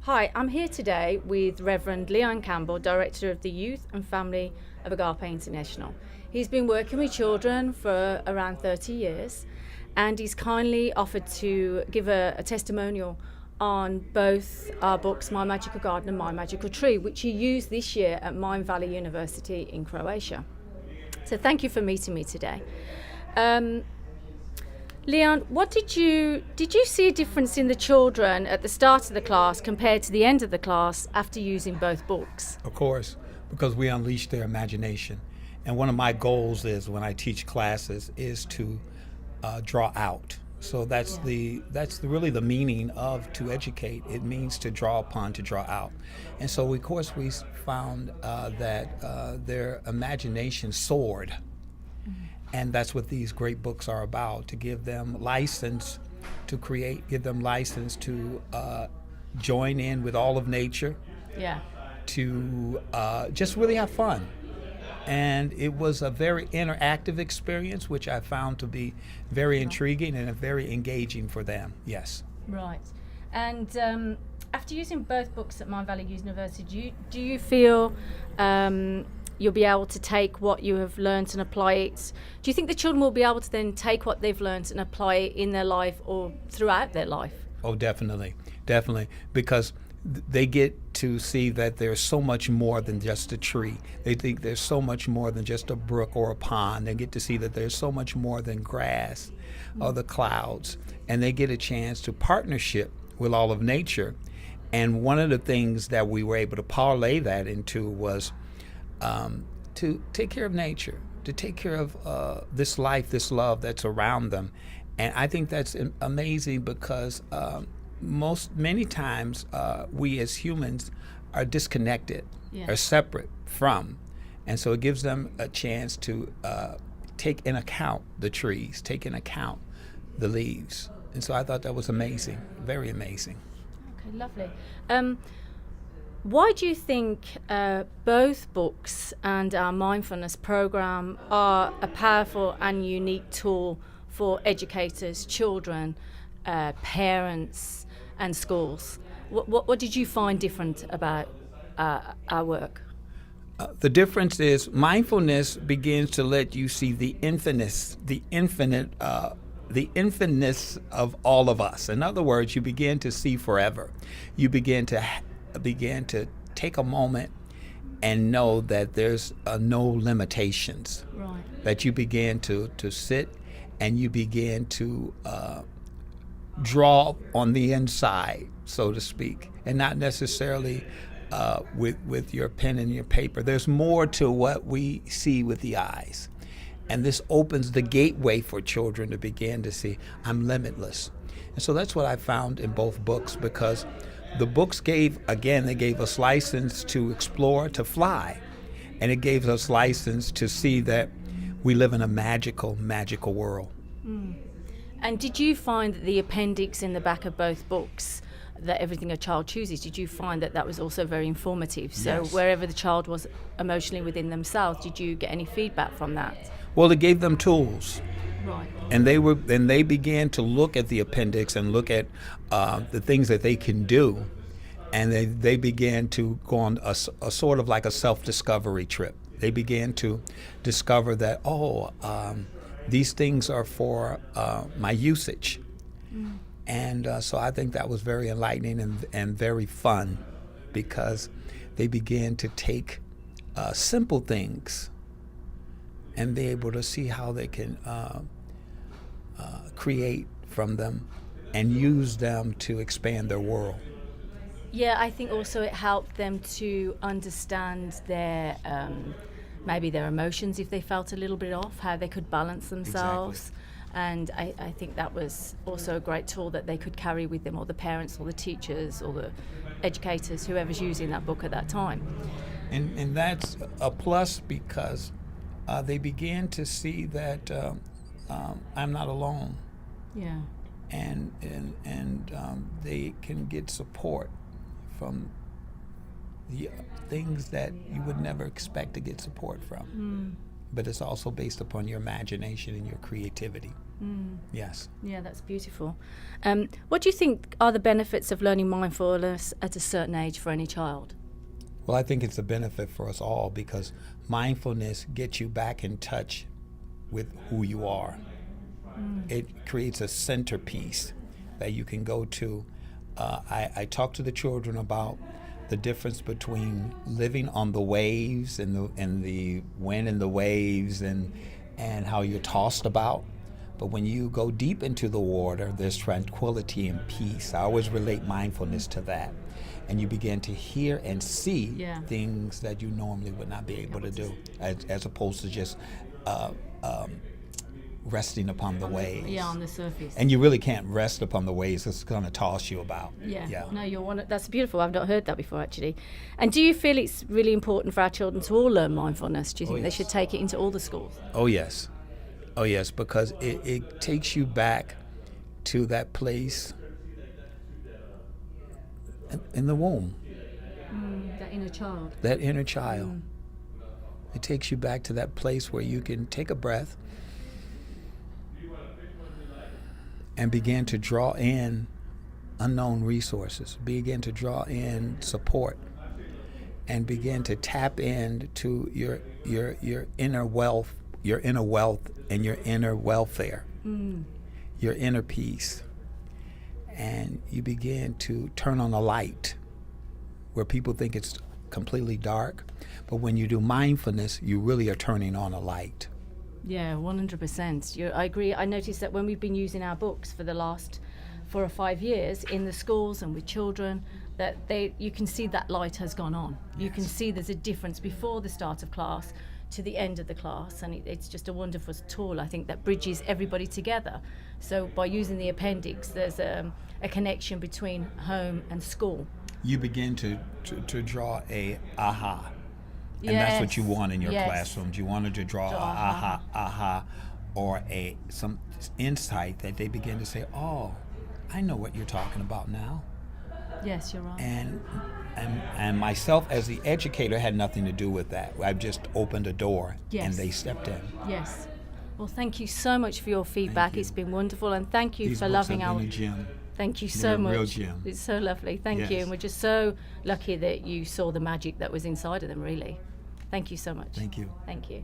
Hi, I'm here today with Rev Leon Campbell, Director of the Youth and Family of Agape International. He's been working with children for around 30 years, and he's kindly offered to give a testimonial on both our books, My Magical Garden and My Magical Tree, which he used this year at Mindvalley University in Croatia. So thank you for meeting me today. Leon, what did you see a difference in the children at the start of the class compared to the end of the class after using both books? Of course, because we unleash their imagination. And one of my goals is when I teach classes is to draw out. So that's really the meaning of to educate. It means to draw upon, to draw out. And so of course we found that their imagination soared. And that's what these great books are about, to give them license to create, give them license to join in with all of nature, to just really have fun. And it was a very interactive experience, which I found to be very intriguing and very engaging for them, yes. Right. And after using both books at Mindvalley University, do you feel you'll be able to take what you have learned and apply it? Do you think the children will be able to then take what they've learned and apply it in their life or throughout their life? Oh, definitely, because they get to see that there's so much more than just a tree. They think there's so much more than just a brook or a pond. They get to see that there's so much more than grass or the clouds. And they get a chance to partnership with all of nature. And one of the things that we were able to parlay that into was to take care of nature, to take care of this life, this love that's around them. And I think that's amazing because many times we as humans are disconnected, are separate from. And so it gives them a chance to take in account the trees, take in account the leaves. And so I thought that was amazing, very amazing. Okay, lovely. Why do you think both books and our mindfulness program are a powerful and unique tool for educators, children, parents, and schools? What did you find different about our work? The difference is mindfulness begins to let you see the infiniteness of all of us. In other words, you begin to see forever. You begin to take a moment and know that there's no limitations. Right. That you begin to sit and you begin to draw on the inside, so to speak, and not necessarily with your pen and your paper. There's more to what we see with the eyes. And this opens the gateway for children to begin to see, I'm limitless. And so that's what I found in both books, because the books gave us license to explore, to fly. And it gave us license to see that we live in a magical, magical world. Mm. And did you find that the appendix in the back of both books, that Everything a Child Chooses, did you find that was also very informative? So Yes. Wherever the child was emotionally within themselves, did you get any feedback from that? Well, it gave them tools. Right. And they began to look at the appendix and look at the things that they can do, and they began to go on a sort of like a self-discovery trip. They began to discover that these things are for my usage, and so I think that was very enlightening and very fun, because they began to take simple things and be able to see how they can create from them and use them to expand their world. Yeah, I think also it helped them to understand their maybe their emotions if they felt a little bit off, how they could balance themselves. Exactly. And I think that was also a great tool that they could carry with them, or the parents or the teachers or the educators, whoever's using that book at that time. And that's a plus, because they began to see that I'm not alone. Yeah. And they can get support from the things that you would never expect to get support from. but it's also based upon your imagination and your creativity. Yes. Yeah, that's beautiful. What do you think are the benefits of learning mindfulness at a certain age for any child? Well, I think it's a benefit for us all because mindfulness gets you back in touch with who you are. It creates a centerpiece that you can go to. I talk to the children about the difference between living on the waves and the wind and the waves and how you're tossed about. But when you go deep into the water, there's tranquility and peace. I always relate mindfulness to that. And you begin to hear and see things that you normally would not be able to do, as opposed to just resting upon the waves. Yeah, on the surface. And you really can't rest upon the waves. It's going to toss you about. Yeah. No, that's beautiful. I've not heard that before, actually. And do you feel it's really important for our children to all learn mindfulness? Do you think they should take it into all the schools? Oh, yes. Oh, yes, because it takes you back to that place in the womb. That inner child. That inner child. It takes you back to that place where you can take a breath and begin to draw in unknown resources, begin to draw in support, and begin to tap into your inner wealth, and your inner welfare, your inner peace. And you begin to turn on a light where people think it's completely dark. But when you do mindfulness, you really are turning on a light. Yeah, 100%. I agree. I noticed that when we've been using our books for the last 4 or 5 years in the schools and with children, that you can see that light has gone on. You can see there's a difference before the start of class to the end of the class, and it's just a wonderful tool, I think, that bridges everybody together. So by using the appendix, there's a connection between home and school. You begin to draw a aha. And that's what you want in your classrooms. You wanted to draw a aha, or some insight that they begin to say, oh, I know what you're talking about now. Yes, you're right. And myself as the educator had nothing to do with that. I've just opened a door and they stepped in. Yes. Well, thank you so much for your feedback. It's been wonderful, and thank you for loving our. These books have been a gem. Thank you so much. Real gem. It's so lovely. Thank you, and we're just so lucky that you saw the magic that was inside of them. Really, thank you so much. Thank you. Thank you.